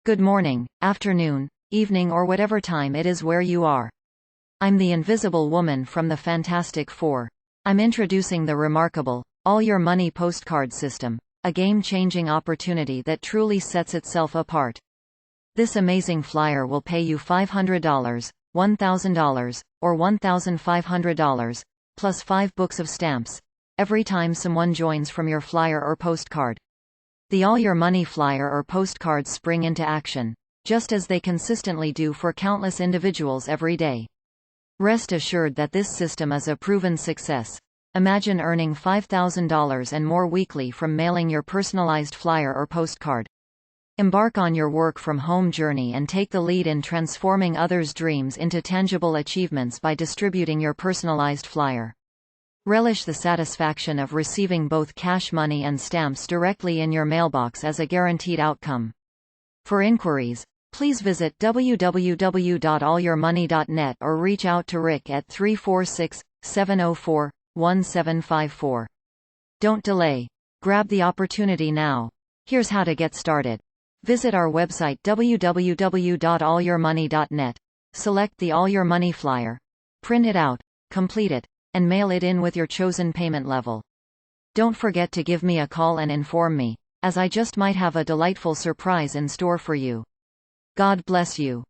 Good morning, afternoon, evening or whatever time it is where you are. I'm the Invisible Woman from the Fantastic Four. I'm introducing the remarkable, All Your Money Postcard System, a game-changing opportunity that truly sets itself apart. This amazing flyer will pay you $500, $1,000, or $1,500, plus 5 books of stamps, every time someone joins from your flyer or postcard. The All Your Money flyer or postcards spring into action, just as they consistently do for countless individuals every day. Rest assured that this system is a proven success. Imagine earning $5,000 and more weekly from mailing your personalized flyer or postcard. Embark on your work-from-home journey and take the lead in transforming others' dreams into tangible achievements by distributing your personalized flyer. Relish the satisfaction of receiving both cash money and stamps directly in your mailbox as a guaranteed outcome. For inquiries, please visit www.allyourmoney.net or reach out to Rick at 346-704-1754. Don't delay. Grab the opportunity now. Here's how to get started. Visit our website www.allyourmoney.net. Select the All Your Money flyer. Print it out, complete it, and mail it in with your chosen payment level. Don't forget to give me a call and inform me, as I just might have a delightful surprise in store for you. God bless you.